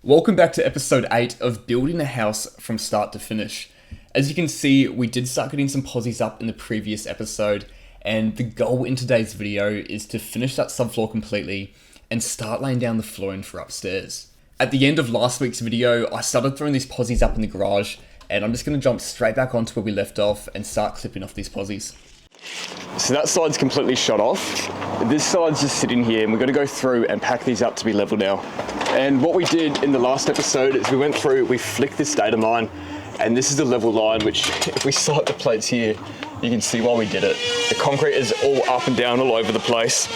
Welcome back to episode 8 of building a house from start to finish. As you can see, we did start getting some posies up in the previous episode, and the goal in today's video is to finish that subfloor completely and start laying down the flooring for upstairs. At the end of last week's video, I started throwing these posies up in the garage, and I'm just going to jump straight back onto where we left off and start clipping off these posies. So that side's completely shot off. This side's just sitting here, and we're going to go through and pack these up to be level now. And what we did in the last episode is we went through, we flicked this datum line, and this is the level line, which if we sight the plates here, you can see why we did it. The concrete is all up and down all over the place.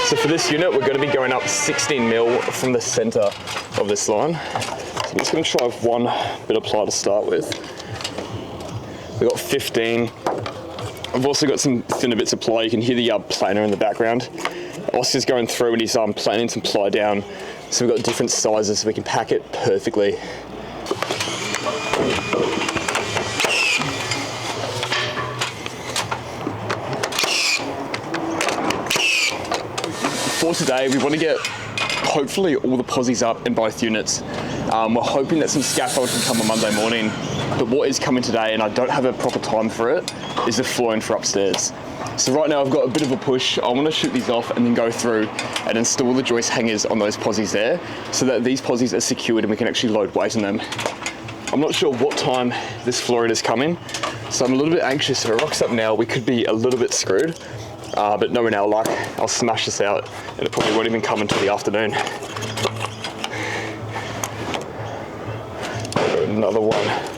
So for this unit, we're going to be going up 16 mil from the center of this line. So I'm just going to try with one bit of ply to start with. We've got 15. I've also got some thinner bits of ply. You can hear the planer in the background. Oscar's going through and he's planing some ply down. So we've got different sizes so we can pack it perfectly. For today, we want to get hopefully all the posies up in both units. We're hoping that some scaffold can come on Monday morning, but what is coming today, and I don't have a proper time for it, is the flooring for upstairs. So right now I've got a bit of a push. I want to shoot these off and then go through and install the joist hangers on those posies there so that these posies are secured and we can actually load weight on them. I'm not sure what time this flooring is coming, so I'm a little bit anxious. If it rocks up now, we could be a little bit screwed, but knowing our luck, I'll smash this out and it probably won't even come until the afternoon. Another one.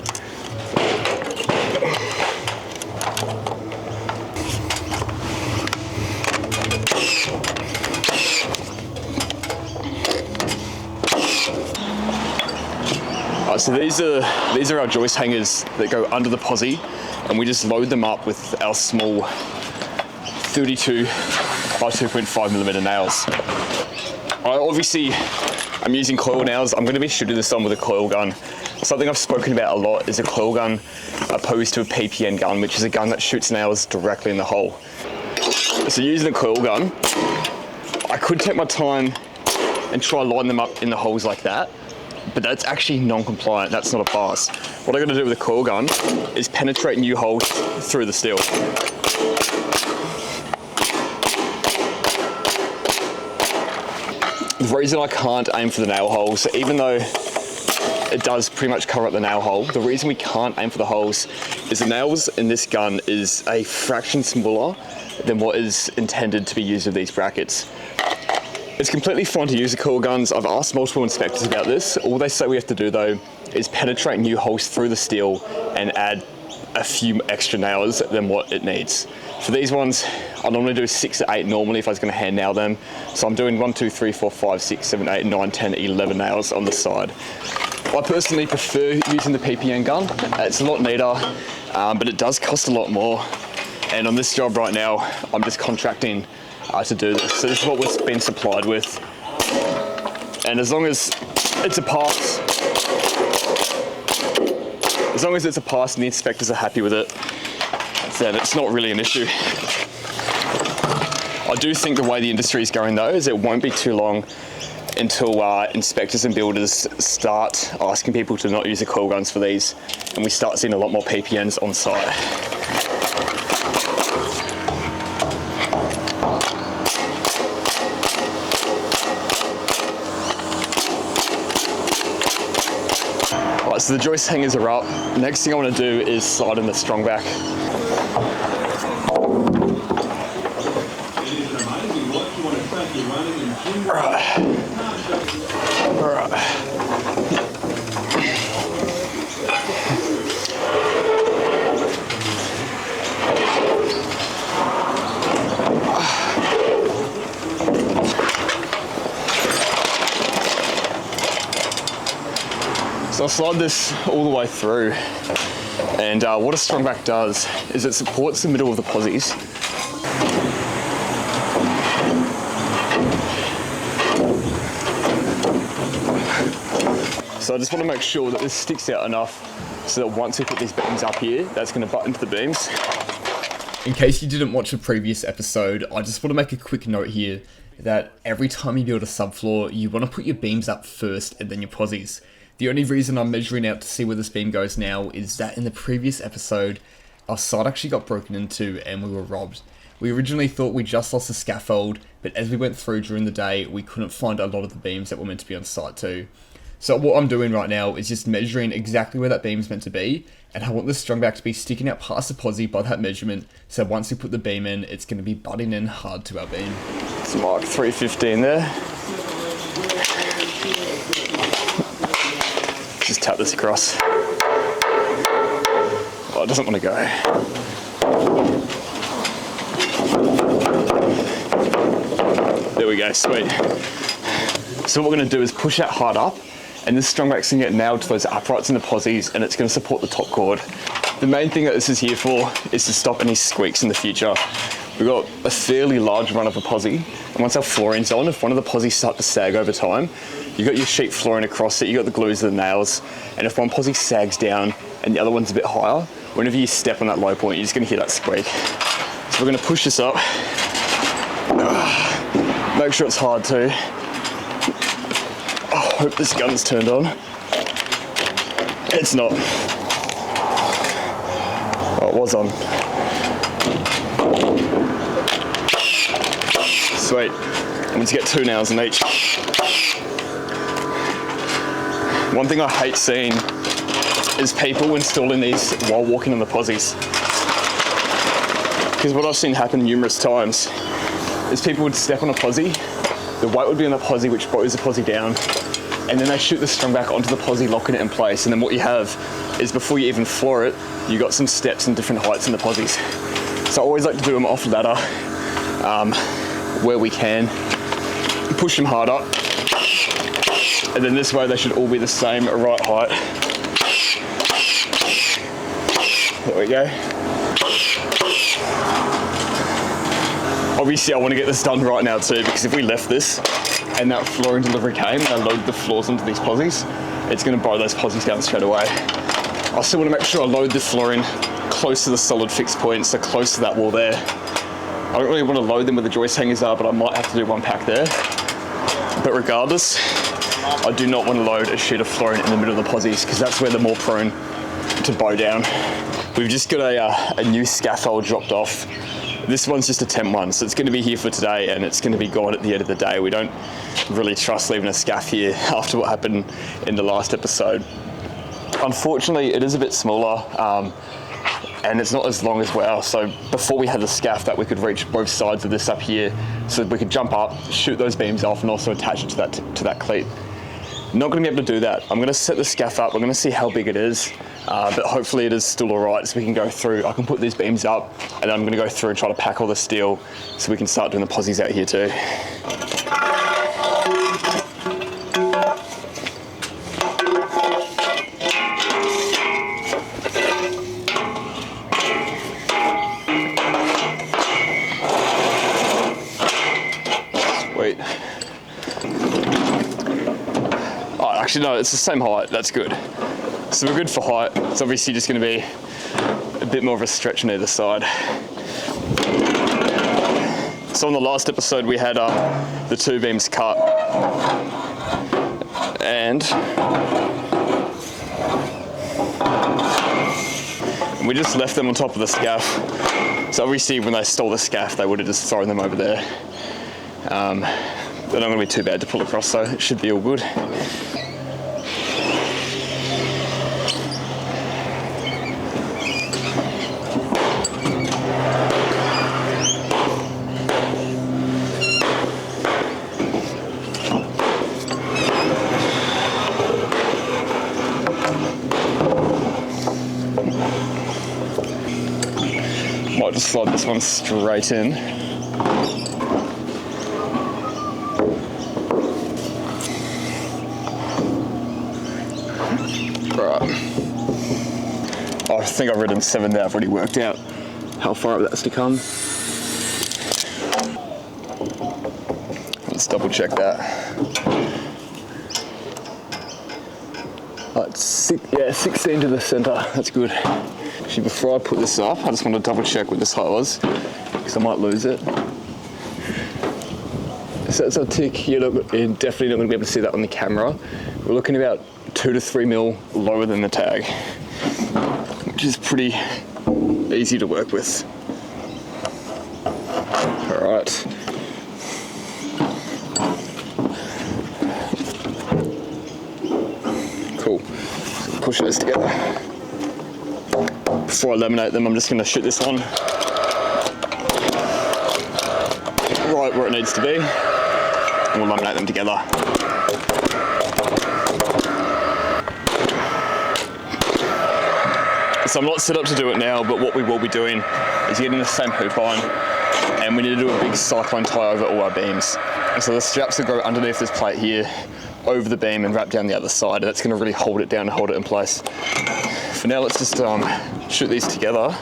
So these are our joist hangers that go under the posie, and we just load them up with our small 32 by 2.5 millimeter nails. I'm using coil nails. I'm going to be shooting this on with a coil gun. Something I've spoken about a lot is a coil gun opposed to a PPN gun, which is a gun that shoots nails directly in the hole. So using a coil gun, I could take my time and try line them up in the holes like that, but that's actually non-compliant. That's not a pass. What I'm going to do with a coil gun is penetrate new holes through the steel. The reason I can't aim for the nail holes, even though it does pretty much cover up the nail hole, the reason we can't aim for the holes is the nails in this gun is a fraction smaller than what is intended to be used with these brackets. It's completely fine to use the coil guns. I've asked multiple inspectors about this. All they say we have to do though is penetrate new holes through the steel and add a few extra nails than what it needs. For these ones, I normally do 6 to 8 normally if I was going to hand nail them. So I'm doing 1, 2, 3, 4, 5, 6, 7, 8, 9, 10, 11 nails on the side. I personally prefer using the PPN gun. It's a lot neater, but it does cost a lot more. And on this job right now, I'm just contracting to do this. So this is what we've been supplied with. And as long as it's a pass, and the inspectors are happy with it, then it's not really an issue. I do think the way the industry is going though is it won't be too long until inspectors and builders start asking people to not use the coil guns for these, and we start seeing a lot more PPNs on site. Alright, so the joist hangers are up. Next thing I want to do is slide in the strong back. Alright. So I'll slide this all the way through, and what a strong back does is it supports the middle of the posies. So I just want to make sure that this sticks out enough so that once we put these beams up here, that's going to butt into the beams. In case you didn't watch the previous episode, I just want to make a quick note here that every time you build a subfloor, you want to put your beams up first and then your posies. The only reason I'm measuring out to see where this beam goes now is that in the previous episode, our site actually got broken into and we were robbed. We originally thought we just lost the scaffold, but as we went through during the day, we couldn't find a lot of the beams that were meant to be on site too. So what I'm doing right now is just measuring exactly where that beam's meant to be, and I want the strongback to be sticking out past the posie by that measurement, so once we put the beam in, it's going to be butting in hard to our beam. It's Mark 315 there. Just tap this across. Oh, it doesn't want to go. There we go, sweet. So what we're going to do is push that hard up, and this strongback's going to get nailed to those uprights in the posies, and it's going to support the top chord. The main thing that this is here for is to stop any squeaks in the future. We've got a fairly large run of a posie, and once our flooring's on, if one of the posies start to sag over time, you've got your sheet flooring across it, you've got the glues and the nails, and if one posie sags down and the other one's a bit higher, whenever you step on that low point, you're just going to hear that squeak. So we're going to push this up. Make sure it's hard too. Oh, hope this gun's turned on. It's not. Oh, it was on. Sweet. I need to get 2 nails in each. One thing I hate seeing is people installing these while walking on the posies. Because what I've seen happen numerous times is people would step on a posie, the weight would be on the posie, which bows the posie down, and then they shoot the strongback onto the posie, locking it in place, and then what you have is before you even floor it, you got some steps and different heights in the posies. So I always like to do them off ladder, where we can, push them hard up, and then this way they should all be the same right height. There we go. Obviously I want to get this done right now too, because if we left this and that flooring delivery came and I loaded the floors onto these posies, it's going to bow those posies down straight away. I still want to make sure I load the flooring close to the solid fixed point, so close to that wall there. I don't really want to load them where the joist hangers are, but I might have to do one pack there. But regardless, I do not want to load a sheet of flooring in the middle of the posies, because that's where they're more prone to bow down. We've just got a new scaffold dropped off. This one's just a temp one, so it's going to be here for today and it's going to be gone at the end of the day. We don't really trust leaving a scaff here after what happened in the last episode. Unfortunately, it is a bit smaller and it's not as long as well. So before we had the scaff that we could reach both sides of this up here, so we could jump up, shoot those beams off and also attach it to that cleat. Not going to be able to do that. I'm going to set the scaff up, we're going to see how big it is, but hopefully it is still alright, so we can go through. I can put these beams up and then I'm going to go through and try to pack all the steel so we can start doing the posies out here too. Sweet. Actually, no, it's the same height. That's good. So we're good for height. It's obviously just going to be a bit more of a stretch on either side. So on the last episode, we had the 2 beams cut, and we just left them on top of the scaff. So obviously, when they stole the scaff, they would have just thrown them over there. They're not going to be too bad to pull across, so it should be all good. Might just slide this one straight in. Right. I think I've written 7 there. I've already worked out how far up that's to come. Let's double check that. It's 16 to the center. That's good. Actually, before I put this up, I just want to double check what this height was, because I might lose it. So that's our tick. You're definitely not going to be able to see that on the camera. We're looking about 2 to 3 mil lower than the tag, which is pretty easy to work with. All right. Cool. So push those together. Before I laminate them, I'm just going to shoot this on right where it needs to be, and we'll laminate them together. So I'm not set up to do it now, but what we will be doing is getting the same hoop on, and we need to do a big cyclone tie over all our beams. And so the straps will go underneath this plate here, over the beam and wrap down the other side. That's going to really hold it down and hold it in place. For now, let's just shoot these together.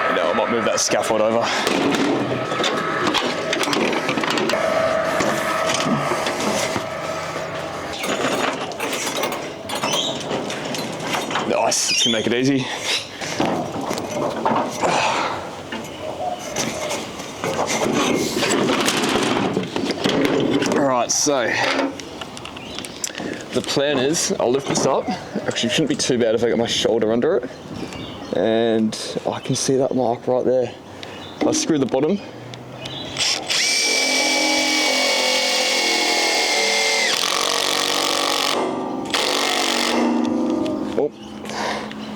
And now I might move that scaffold over. Nice, it's gonna make it easy. Alright, so the plan is I'll lift this up. Actually, it shouldn't be too bad if I get my shoulder under it. And I can see that mark right there. I'll screw the bottom.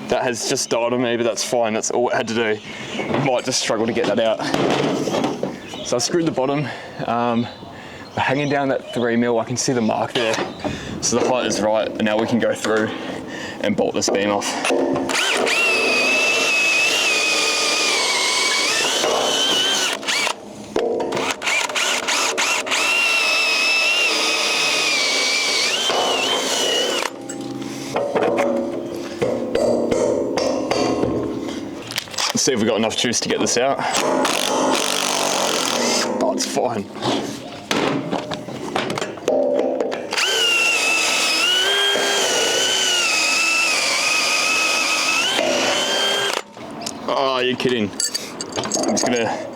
That has just died on me, but that's fine. That's all it had to do. Might just struggle to get that out. So I've screwed the bottom. We're hanging down that 3 mil. I can see the mark there. So the height is right, and now we can go through and bolt this beam off. Let's see if we've got enough juice to get this out. Oh, it's fine. Oh, you're kidding. I'm just gonna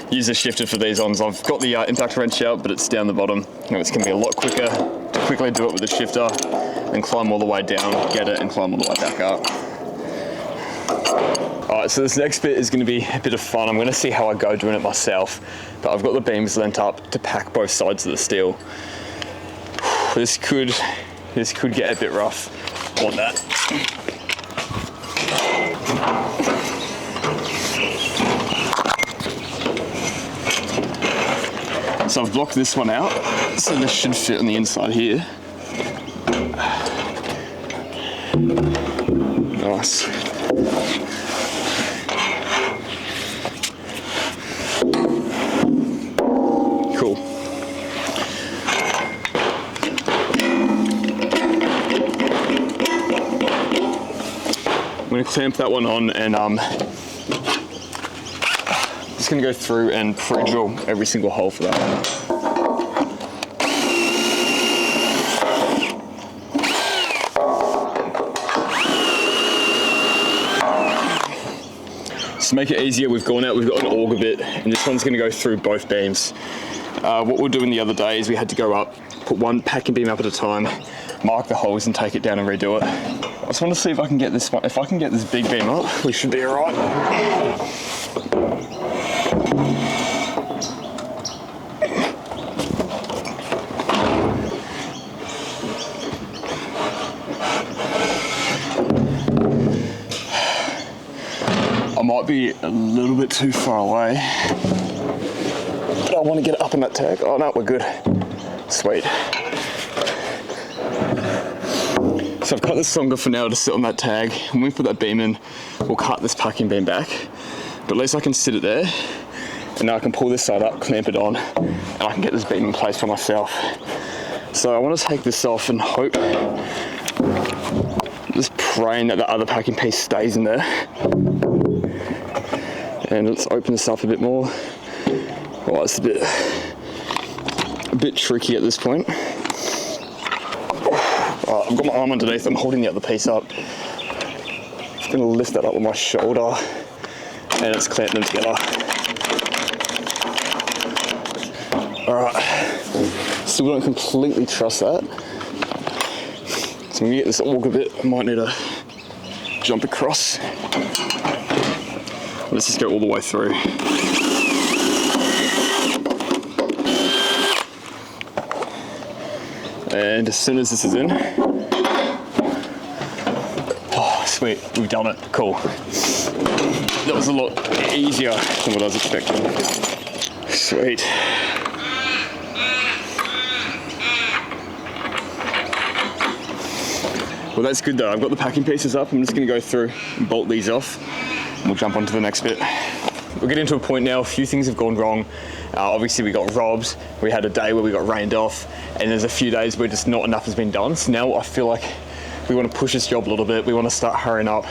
use the shifter for these ons. I've got the impact wrench out, but it's down the bottom. And it's gonna be a lot quicker to quickly do it with the shifter and climb all the way down, get it, and climb all the way back up. Alright, so this next bit is going to be a bit of fun. I'm going to see how I go doing it myself, but I've got the beams lent up to pack both sides of the steel. This could get a bit rough on that. So I've blocked this one out, so this should fit on the inside here. Nice. Cool. I'm going to clamp that one on, and just going to go through and pre-drill every single hole for that one. To make it easier, we've got an auger bit, and this one's going to go through both beams. What we were doing the other day is we had to go up, put one packing beam up at a time, mark the holes and take it down and redo it. I just want to see if I can get this one. If I can get this big beam up, we should be alright. I might be a little bit too far away, but I want to get it up in that tag. Oh no, we're good. Sweet. So I've cut this longer for now to sit on that tag. When we put that beam in, we'll cut this packing beam back, but at least I can sit it there, and now I can pull this side up, clamp it on, and I can get this beam in place for myself. So I want to take this off and hope, just praying that the other packing piece stays in there. And let's open this up a bit more. Oh, it's a bit tricky at this point. Oh, I've got my arm underneath, I'm holding the other piece up. Just gonna lift that up with my shoulder and it's clamping them together. Alright, still don't completely trust that. So I'm gonna get this auger bit, I might need to jump across. Let's just go all the way through. And as soon as this is in, oh sweet, we've done it, cool. That was a lot easier than what I was expecting. Sweet. Well, that's good though. I've got the packing pieces up. I'm just gonna go through and bolt these off and we'll jump on to the next bit. We're getting to a point now, a few things have gone wrong. Obviously we got robbed, we had a day where we got rained off, and there's a few days where just not enough has been done. So now I feel like we want to push this job a little bit, we want to start hurrying up,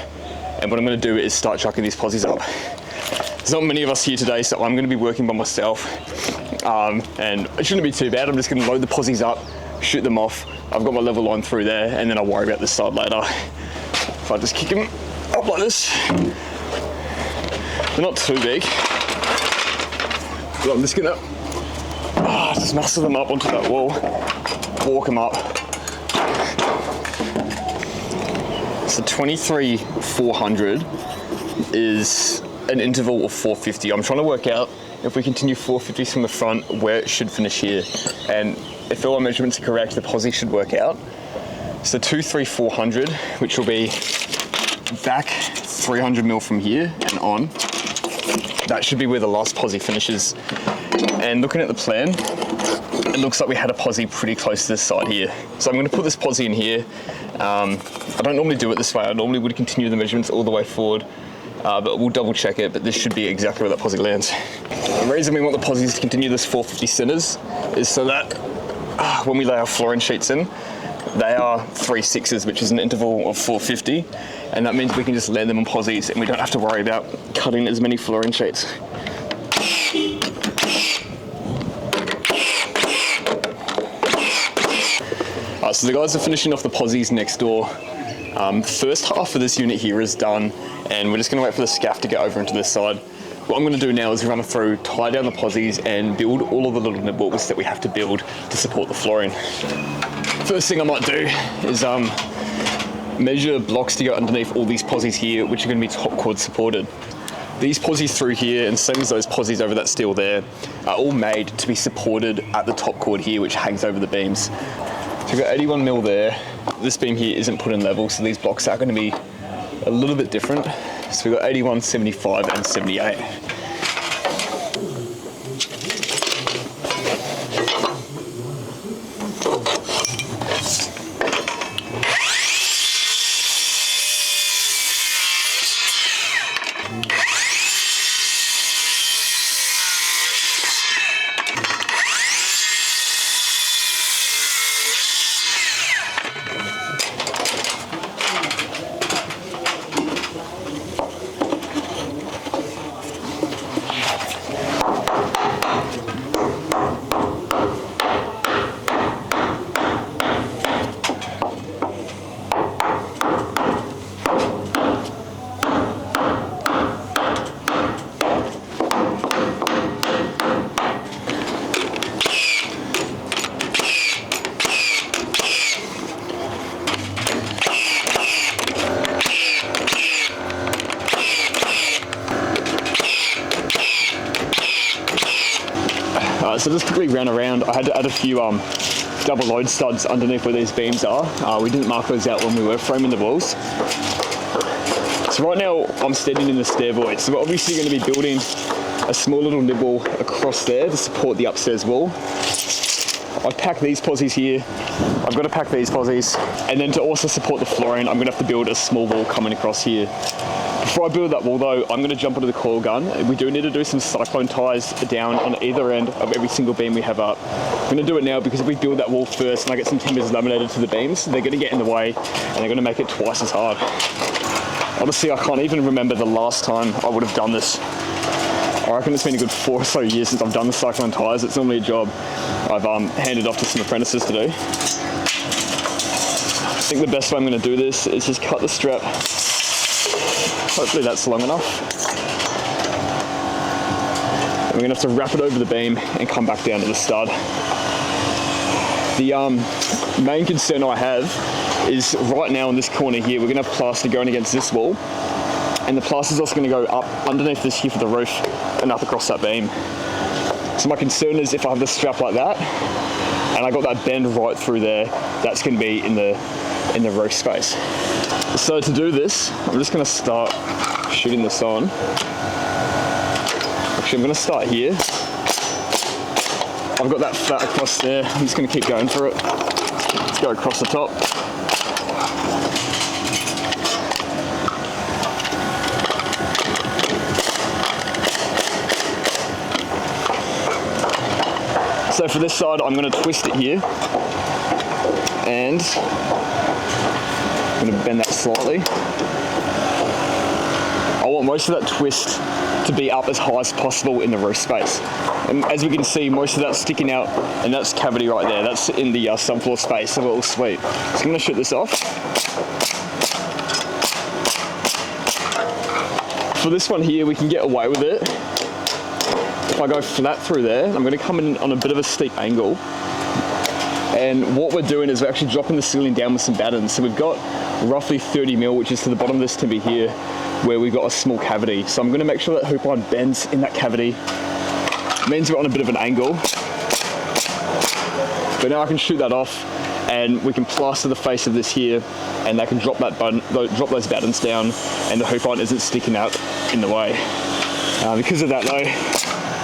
and what I'm going to do is start chucking these posies up. There's not many of us here today, so I'm going to be working by myself, and it shouldn't be too bad. I'm just going to load the posies up, shoot them off. I've got my level line through there, and then I'll worry about this side later. If I just kick them up like this, they're not too big. But I'm just gonna just muscle them up onto that wall, walk them up. So 23,400 is an interval of 450. I'm trying to work out if we continue 450s from the front, where it should finish here. And if all our measurements are correct, the posi should work out. So 23,400, which will be back 300 mil from here and on. That should be where the last posi finishes. And looking at the plan, it looks like we had a posi pretty close to this side here. So I'm going to put this posi in here. I don't normally do it this way. I normally would continue the measurements all the way forward, but we'll double check it. But this should be exactly where that posi lands. The reason we want the posies to continue this 450 centers is so that when we lay our flooring sheets in, they are 3/6s, which is an interval of 450, and that means we can just land them on posies and we don't have to worry about cutting as many flooring sheets. So the guys are finishing off the posies next door. First half of this unit here is done, and we're just going to wait for the scaff to get over into this side. What I'm going to do now is run through, tie down the posies, and build all of the little nibbles that we have to build to support the flooring. First thing I might do is measure blocks to go underneath all these posies here, which are going to be top chord supported. These posies through here, and same as those posies over that steel there, are all made to be supported at the top chord here, which hangs over the beams. So we've got 81 mil there. This beam here isn't put in level, so these blocks are going to be a little bit different. So we've got 81, 75, and 78. So just quickly ran around, I had to add a few double load studs underneath where these beams are. We didn't mark those out when we were framing the walls. So right now I'm standing in the stair void, so we're obviously going to be building a small little nibble across there to support the upstairs wall. I've packed these posies here, I've got to pack these posies, and then to also support the flooring I'm going to have to build a small wall coming across here. Before I build that wall though, I'm going to jump onto the coil gun. We do need to do some cyclone ties down on either end of every single beam we have up. I'm going to do it now because if we build that wall first and I get some timbers laminated to the beams, they're going to get in the way and they're going to make it twice as hard. Honestly, I can't even remember the last time I would have done this. I reckon it's been a good 4 or so years since I've done the cyclone ties. It's normally a job I've handed off to some apprentices to do. think the best way I'm going to do this is just cut the strap. Hopefully that's long enough. And we're going to have to wrap it over the beam and come back down to the stud. The main concern I have is right now in this corner here, we're going to have plaster going against this wall, and the plaster is also going to go up underneath this here for the roof and up across that beam. So my concern is if I have the strap like that and I got that bend right through there, that's going to be in the roof space. So to do this, I'm just going to start shooting this on. Actually, I'm going to start here. I've got that flat across there. I'm just going to keep going through it. Let's go across the top. So for this side, I'm going to twist it here, and I'm going to bend that slightly. I want most of that twist to be up as high as possible in the roof space. And as we can see, most of that's sticking out, and that's cavity right there. That's in the subfloor space, a little sweet. So I'm going to shoot this off. For this one here, we can get away with it. If I go flat through there, I'm going to come in on a bit of a steep angle. And what we're doing is we're actually dropping the ceiling down with some battens. So we've got roughly 30 mil, which is to the bottom of this timber here, where we've got a small cavity. So I'm going to make sure that hoop line bends in that cavity. It means we're on a bit of an angle. But now I can shoot that off, and we can plaster the face of this here, and that can drop drop those battens down, and the hoop line isn't sticking out in the way. Because of that though,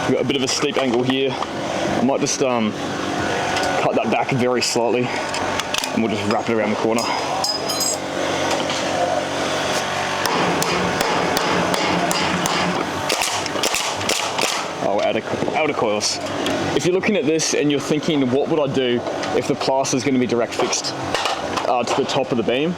we've got a bit of a steep angle here. I might just cut that back very slightly, and we'll just wrap it around the corner. Oh, out of coils. If you're looking at this and you're thinking, what would I do if the plaster is going to be direct fixed to the top of the beam?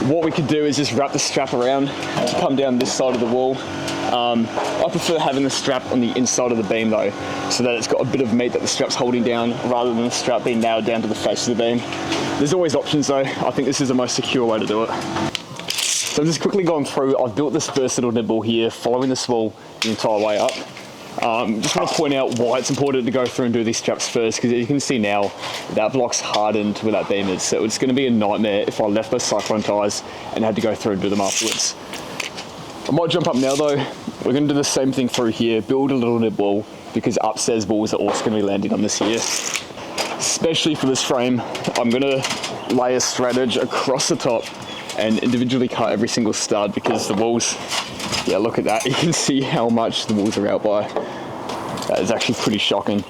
What we could do is just wrap the strap around to come down this side of the wall. I prefer having the strap on the inside of the beam though, so that it's got a bit of meat that the strap's holding down, rather than the strap being nailed down to the face of the beam. There's always options though. I think this is the most secure way to do it. So I'm just quickly going through. I've built this first little nibble here, following this wall the entire way up. Just want to point out why it's important to go through and do these straps first, because as you can see now, that block's hardened where that beam is, so it's going to be a nightmare if I left those cyclone ties and had to go through and do them afterwards. I might jump up now though. We're going to do the same thing through here, build a little nib wall, because upstairs walls are also going to be landing on this here. Especially for this frame, I'm going to lay a straight edge across the top and individually cut every single stud, because the walls, yeah, look at that. You can see how much the walls are out by. That is actually pretty shocking.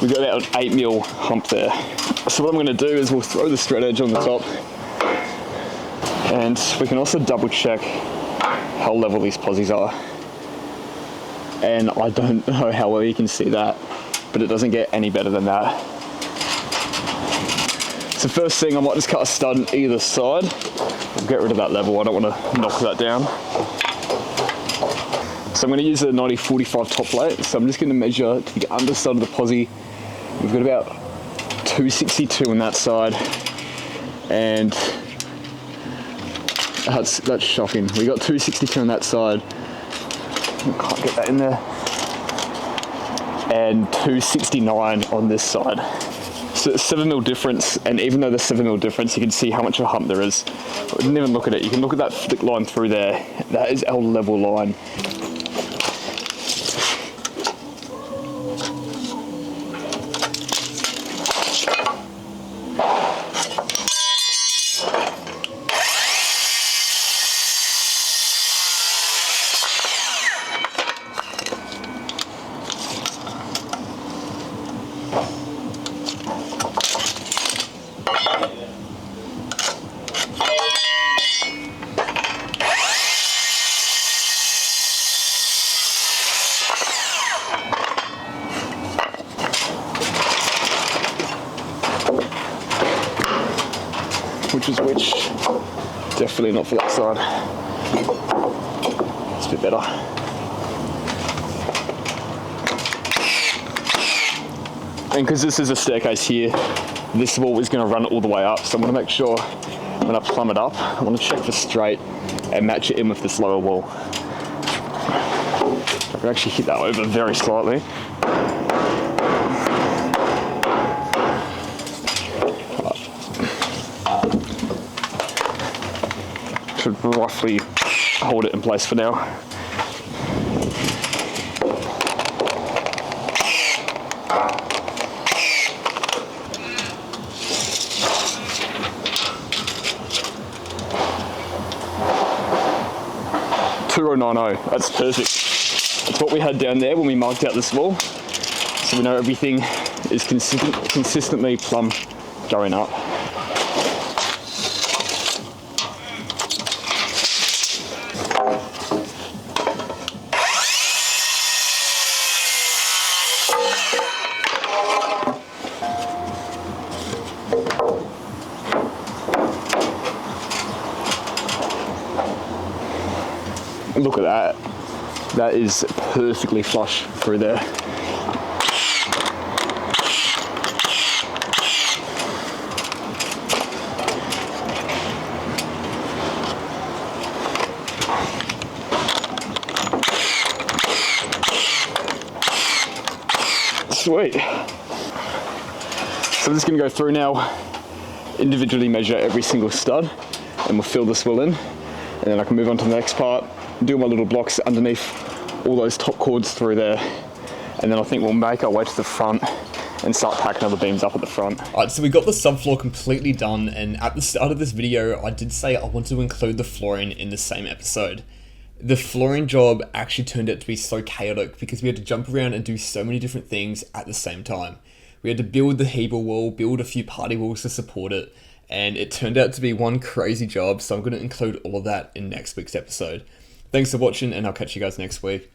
We've got about an 8 mil hump there. So what I'm going to do is we'll throw the straight edge on the top, and we can also double check how level these posies are. And I don't know how well you can see that, but it doesn't get any better than that. So first thing, I might just cut a stud on either side. I'll get rid of that level, I don't want to knock that down. So I'm going to use a 90-45 top plate. So I'm just going to measure to the underside of the posie. We've got about 262 on that side, and that's shocking. We got 262 on that side. Can't get that in there. And 269 on this side. So it's 7 mil difference, and even though there's 7 mil difference, you can see how much of a hump there is. I didn't even look at it. You can look at that thick line through there. That is our level line. Which, definitely not for that side. It's a bit better. And because this is a staircase here, this wall is going to run all the way up, so I'm going to make sure when I plumb it up, I want to check for straight and match it in with this lower wall. I can actually hit that over very slightly. Should roughly hold it in place for now. $2,090, that's perfect. That's what we had down there when we marked out this wall. So we know everything is consistently plumb going up. Look at that. That is perfectly flush through there. Sweet. So I'm just going to go through now, individually measure every single stud, and we'll fill this wheel in, and then I can move on to the next part, do my little blocks underneath all those top cords through there, and then I think we'll make our way to the front and start packing other beams up at the front. Alright, so we got the subfloor completely done, and at the start of this video, I did say I wanted to include the flooring in the same episode. The flooring job actually turned out to be so chaotic because we had to jump around and do so many different things at the same time. We had to build the Hebel wall, build a few party walls to support it, and it turned out to be one crazy job, so I'm going to include all of that in next week's episode. Thanks for watching, and I'll catch you guys next week.